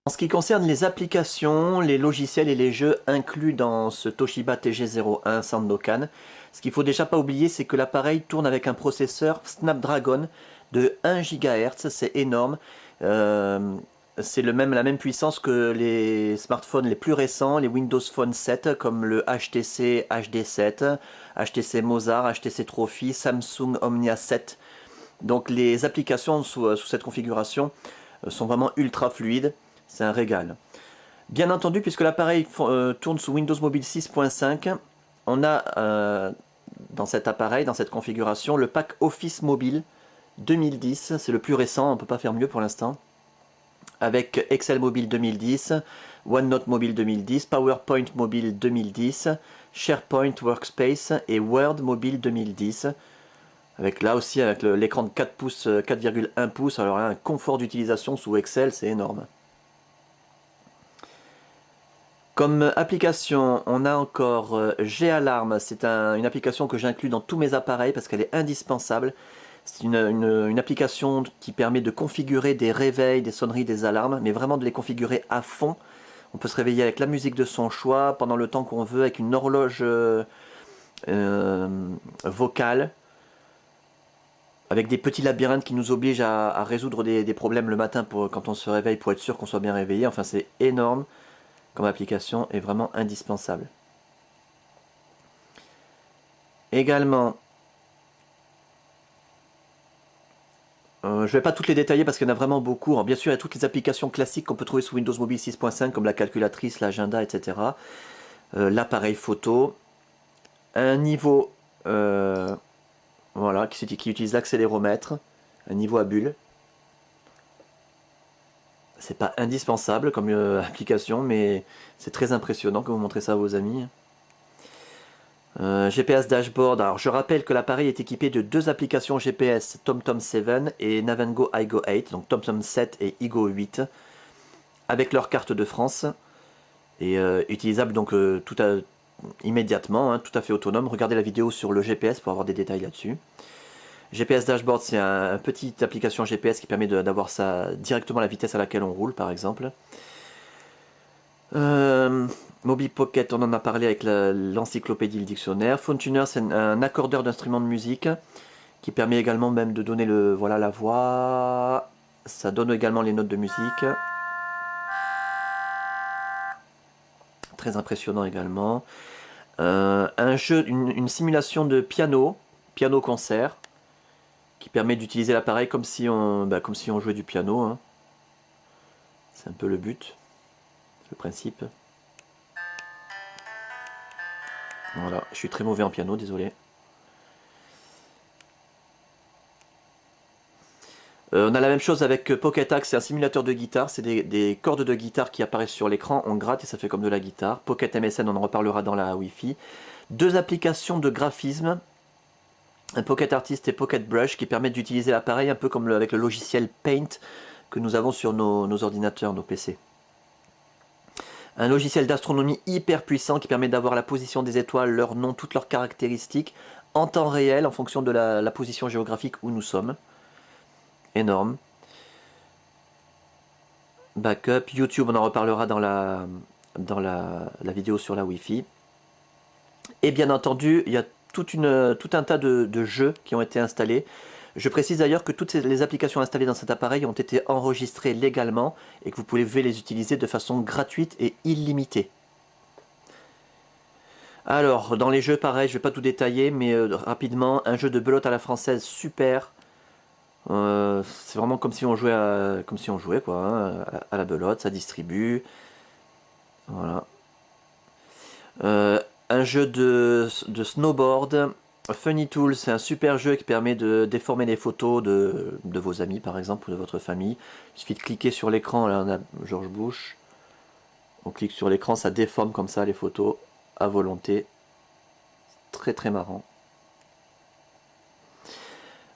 En ce qui concerne les applications, les logiciels et les jeux inclus dans ce Toshiba TG01 Sandokan, ce qu'il faut déjà pas oublier, c'est que l'appareil tourne avec un processeur Snapdragon de 1 GHz, c'est énorme. Euh, c'est la même puissance que les smartphones les plus récents, les Windows Phone 7, comme le HTC HD7, HTC Mozart, HTC Trophy, Samsung Omnia 7. Donc les applications sous cette configuration sont vraiment ultra fluides. C'est un régal. Bien entendu, puisque l'appareil tourne sous Windows Mobile 6.5, on a dans cet appareil, dans cette configuration, le pack Office Mobile 2010. C'est le plus récent, on ne peut pas faire mieux pour l'instant. Avec Excel Mobile 2010, OneNote Mobile 2010, PowerPoint Mobile 2010, SharePoint Workspace et Word Mobile 2010. Avec là aussi avec l'écran de 4 pouces, 4,1 pouces, alors là, un confort d'utilisation sous Excel, c'est énorme. Comme application, on a encore G-Alarm. C'est une application que j'inclus dans tous mes appareils parce qu'elle est indispensable. C'est une application qui permet de configurer des réveils, des sonneries, des alarmes, mais vraiment de les configurer à fond. On peut se réveiller avec la musique de son choix, pendant le temps qu'on veut, avec une horloge vocale, avec des petits labyrinthes qui nous obligent à résoudre des problèmes le matin quand on se réveille pour être sûr qu'on soit bien réveillé. Enfin, c'est énorme comme application est vraiment indispensable. Également, je ne vais pas toutes les détailler parce qu'il y en a vraiment beaucoup. Alors, bien sûr, il y a toutes les applications classiques qu'on peut trouver sous Windows Mobile 6.5 comme la calculatrice, l'agenda, etc. L'appareil photo. Un niveau voilà, qui utilise l'accéléromètre. Un niveau à bulle. C'est pas indispensable comme application, mais c'est très impressionnant quand vous montrez ça à vos amis. GPS Dashboard. Alors je rappelle que l'appareil est équipé de deux applications GPS, TomTom 7 et Navengo iGo 8, donc TomTom 7 et iGo 8, avec leur carte de France, et utilisable donc immédiatement, hein, tout à fait autonome. Regardez la vidéo sur le GPS pour avoir des détails là-dessus. GPS Dashboard, c'est une petite application GPS qui permet d'avoir directement la vitesse à laquelle on roule, par exemple. Mobi Pocket, on en a parlé avec l'encyclopédie, le dictionnaire. Phone Tuner, c'est un accordeur d'instruments de musique qui permet également même de donner la voix. Ça donne également les notes de musique. Très impressionnant également. Un jeu, une simulation de piano concert, qui permet d'utiliser l'appareil comme si on jouait du piano. Hein. C'est un peu le but, le principe. Voilà, je suis très mauvais en piano, désolé. On a la même chose avec Pocket Axe, c'est un simulateur de guitare, c'est des cordes de guitare qui apparaissent sur l'écran, on gratte et ça fait comme de la guitare. Pocket MSN, on en reparlera dans la Wi-Fi. Deux applications de graphisme, un Pocket Artist et Pocket Brush qui permettent d'utiliser l'appareil un peu comme avec le logiciel Paint que nous avons sur nos ordinateurs, nos PC. Un logiciel d'astronomie hyper puissant qui permet d'avoir la position des étoiles, leur nom, toutes leurs caractéristiques en temps réel en fonction de la position géographique où nous sommes. Énorme. Backup, YouTube, on en reparlera dans la vidéo sur la Wi-Fi. Et bien entendu, il y a tout un tas de jeux qui ont été installés. Je précise d'ailleurs que toutes les applications installées dans cet appareil ont été enregistrées légalement et que vous pouvez les utiliser de façon gratuite et illimitée. Alors, dans les jeux, pareil, je ne vais pas tout détailler, mais rapidement, un jeu de belote à la française super. C'est vraiment comme si on jouait quoi, hein, à la belote, ça distribue. Voilà. Un jeu de snowboard. Funny Tool, c'est un super jeu qui permet de déformer les photos de vos amis par exemple ou de votre famille. Il suffit de cliquer sur l'écran, là on a George Bush. On clique sur l'écran, ça déforme comme ça les photos à volonté. Très très marrant.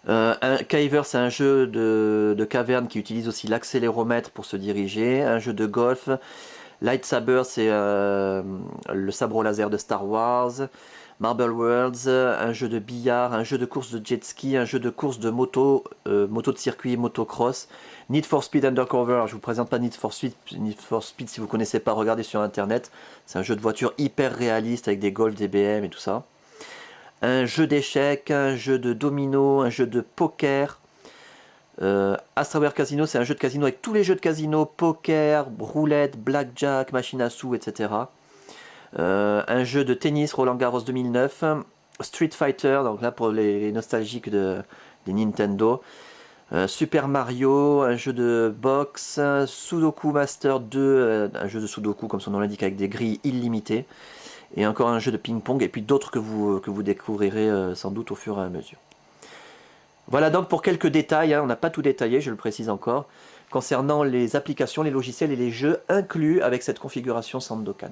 Un Caver, c'est un jeu de caverne qui utilise aussi l'accéléromètre pour se diriger. Un jeu de golf. Lightsaber, c'est le sabre au laser de Star Wars. Marble Worlds, un jeu de billard, un jeu de course de jet ski, un jeu de course de moto, moto de circuit, motocross. Need for Speed Undercover, je vous présente pas Need for Speed, si vous connaissez pas, regardez sur internet. C'est un jeu de voiture hyper réaliste avec des Golf, des BM et tout ça. Un jeu d'échecs, un jeu de domino, un jeu de poker. Astraware Casino, c'est un jeu de casino avec tous les jeux de casino, poker, roulette, blackjack, machine à sous, etc. Un jeu de tennis, Roland Garros 2009. Street Fighter, donc là pour les nostalgiques des Nintendo. Super Mario, un jeu de boxe, Sudoku Master 2, un jeu de Sudoku comme son nom l'indique avec des grilles illimitées, et encore un jeu de ping-pong, et puis d'autres que vous découvrirez sans doute au fur et à mesure. Voilà donc pour quelques détails, hein, on n'a pas tout détaillé, je le précise encore, concernant les applications, les logiciels et les jeux inclus avec cette configuration Sandokan.